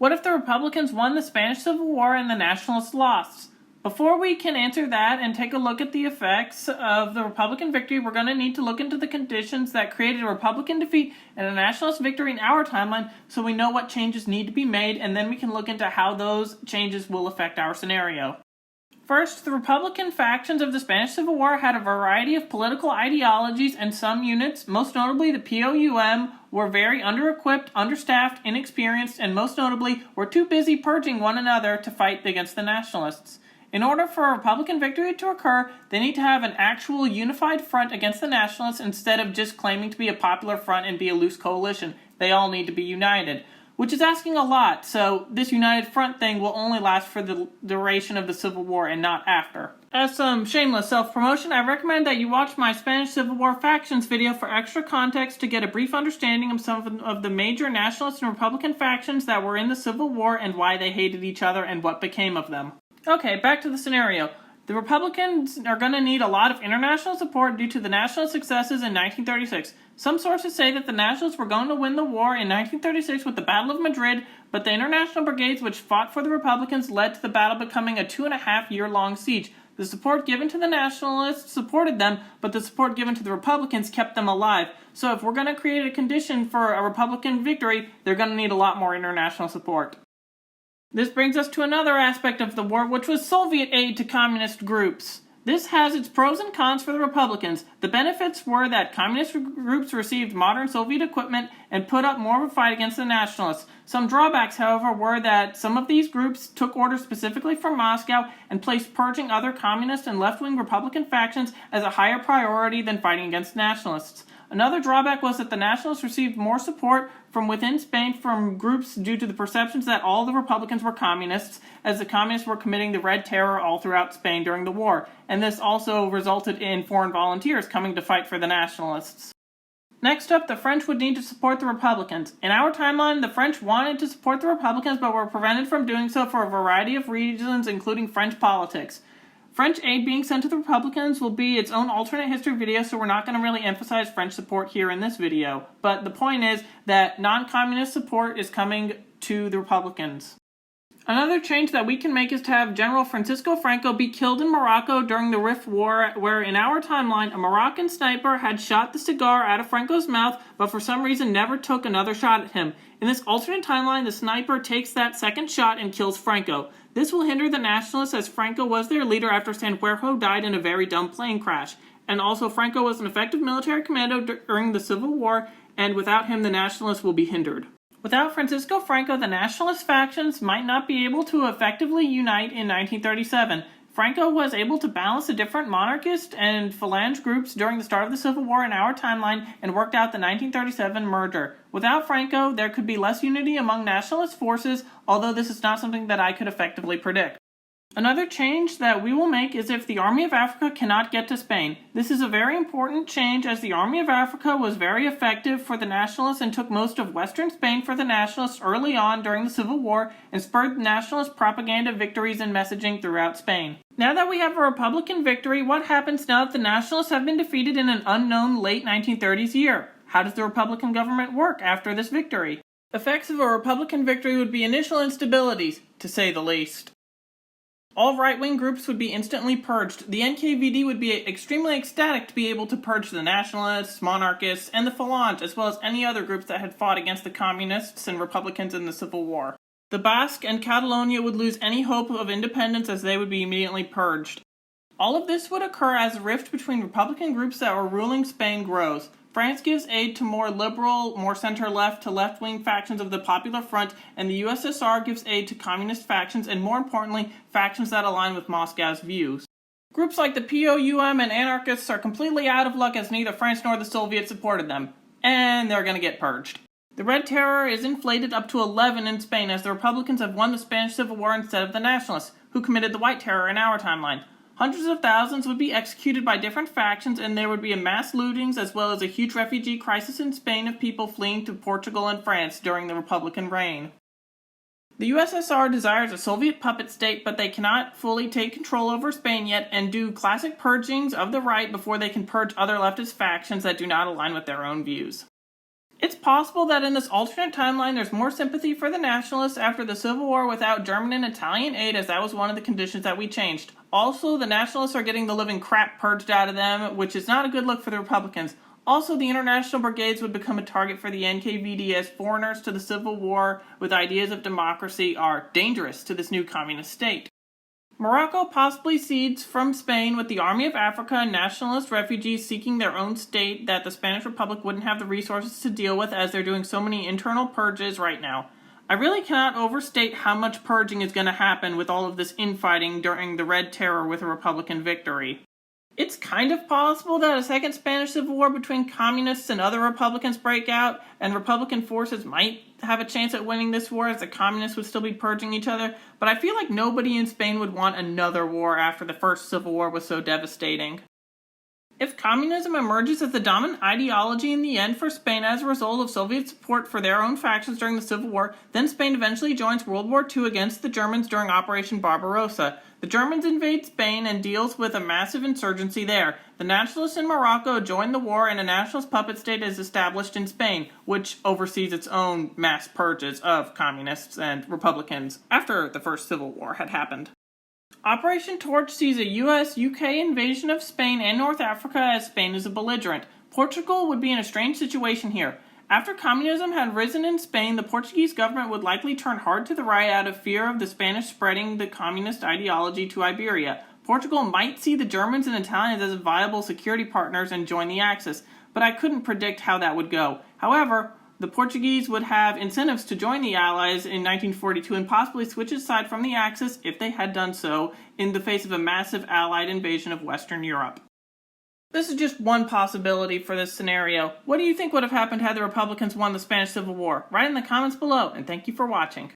What if the Republicans won the Spanish Civil War and the Nationalists lost? Before we can answer that and take a look at the effects of the Republican victory, we're going to need to look into the conditions that created a Republican defeat and a Nationalist victory in our timeline so we know what changes need to be made, and then we can look into how those changes will affect our scenario. First, the Republican factions of the Spanish Civil War had a variety of political ideologies, and some units, most notably the POUM, were very under-equipped, understaffed, inexperienced, and most notably were too busy purging one another to fight against the Nationalists. In order for a Republican victory to occur, they need to have an actual unified front against the Nationalists instead of just claiming to be a popular front and be a loose coalition. They all need to be united, which is asking a lot, so this united front thing will only last for the duration of the Civil War and not after. As some shameless self-promotion, I recommend that you watch my Spanish Civil War factions video for extra context to get a brief understanding of some of the major Nationalist and Republican factions that were in the Civil War and why they hated each other and what became of them. Okay, back to the scenario. The Republicans are going to need a lot of international support due to the Nationalist successes in 1936. Some sources say that the Nationalists were going to win the war in 1936 with the Battle of Madrid, but the international brigades which fought for the Republicans led to the battle becoming a 2.5-year-long siege. The support given to the Nationalists supported them, but the support given to the Republicans kept them alive. So if we're going to create a condition for a Republican victory, they're going to need a lot more international support. This brings us to another aspect of the war, which was Soviet aid to communist groups. This has its pros and cons for the Republicans. The benefits were that communist groups received modern Soviet equipment and put up more of a fight against the Nationalists. Some drawbacks, however, were that some of these groups took orders specifically from Moscow and placed purging other communist and left-wing Republican factions as a higher priority than fighting against Nationalists. Another drawback was that the Nationalists received more support from within Spain from groups due to the perceptions that all the Republicans were communists, as the communists were committing the Red Terror all throughout Spain during the war, and this also resulted in foreign volunteers coming to fight for the Nationalists. Next up, the French would need to support the Republicans. In our timeline, the French wanted to support the Republicans but were prevented from doing so for a variety of reasons, including French politics. French aid being sent to the Republicans will be its own alternate history video, so we're not going to really emphasize French support here in this video. But the point is that non-communist support is coming to the Republicans. Another change that we can make is to have General Francisco Franco be killed in Morocco during the Rif War, where in our timeline, a Moroccan sniper had shot the cigar out of Franco's mouth, but for some reason never took another shot at him. In this alternate timeline, the sniper takes that second shot and kills Franco. This will hinder the Nationalists, as Franco was their leader after Sanjuanjo died in a very dumb plane crash. And also, Franco was an effective military commando during the Civil War, and without him, the Nationalists will be hindered. Without Francisco Franco, the Nationalist factions might not be able to effectively unite in 1937. Franco was able to balance the different monarchist and phalange groups during the start of the Civil War in our timeline and worked out the 1937 merger. Without Franco, there could be less unity among nationalist forces, although this is not something that I could effectively predict. Another change that we will make is if the Army of Africa cannot get to Spain. This is a very important change, as the Army of Africa was very effective for the Nationalists and took most of western Spain for the Nationalists early on during the Civil War and spurred Nationalist propaganda victories and messaging throughout Spain. Now that we have a Republican victory, what happens now that the Nationalists have been defeated in an unknown late 1930s year? How does the Republican government work after this victory? Effects of a Republican victory would be initial instabilities, to say the least. All right-wing groups would be instantly purged. The NKVD would be extremely ecstatic to be able to purge the Nationalists, Monarchists, and the Phalange, as well as any other groups that had fought against the Communists and Republicans in the Civil War. The Basque and Catalonia would lose any hope of independence, as they would be immediately purged. All of this would occur as a rift between Republican groups that were ruling Spain grows. France gives aid to more liberal, more center-left to left-wing factions of the Popular Front, and the USSR gives aid to communist factions and, more importantly, factions that align with Moscow's views. Groups like the POUM and anarchists are completely out of luck, as neither France nor the Soviets supported them, and they're going to get purged. The Red Terror is inflated up to 11 in Spain, as the Republicans have won the Spanish Civil War instead of the Nationalists, who committed the White Terror in our timeline. Hundreds of thousands would be executed by different factions, and there would be a mass lootings as well as a huge refugee crisis in Spain of people fleeing to Portugal and France during the Republican reign. The USSR desires a Soviet puppet state, but they cannot fully take control over Spain yet and do classic purgings of the right before they can purge other leftist factions that do not align with their own views. It's possible that in this alternate timeline there's more sympathy for the nationalists after the Civil War without German and Italian aid, as that was one of the conditions that we changed. Also, the nationalists are getting the living crap purged out of them, which is not a good look for the Republicans. Also, the international brigades would become a target for the NKVD, as foreigners to the Civil War with ideas of democracy are dangerous to this new communist state. Morocco possibly cedes from Spain, with the Army of Africa and nationalist refugees seeking their own state that the Spanish Republic wouldn't have the resources to deal with, as they're doing so many internal purges right now. I really cannot overstate how much purging is going to happen with all of this infighting during the Red Terror with a Republican victory. It's kind of possible that a second Spanish Civil War between communists and other Republicans break out, and Republican forces might have a chance at winning this war, as the communists would still be purging each other, but I feel like nobody in Spain would want another war after the first Civil War was so devastating. If communism emerges as the dominant ideology in the end for Spain as a result of Soviet support for their own factions during the Civil War, then Spain eventually joins World War II against the Germans during Operation Barbarossa. The Germans invade Spain and deals with a massive insurgency there. The nationalists in Morocco join the war, and a nationalist puppet state is established in Spain, which oversees its own mass purges of communists and Republicans after the first Civil War had happened. Operation Torch sees a US-UK invasion of Spain and North Africa, as Spain is a belligerent. Portugal would be in a strange situation here. After communism had risen in Spain, the Portuguese government would likely turn hard to the right out of fear of the Spanish spreading the communist ideology to Iberia. Portugal might see the Germans and Italians as viable security partners and join the Axis, but I couldn't predict how that would go. However, the Portuguese would have incentives to join the Allies in 1942 and possibly switch aside from the Axis if they had done so in the face of a massive Allied invasion of Western Europe. This is just one possibility for this scenario. What do you think would have happened had the Republicans won the Spanish Civil War? Write in the comments below, and thank you for watching.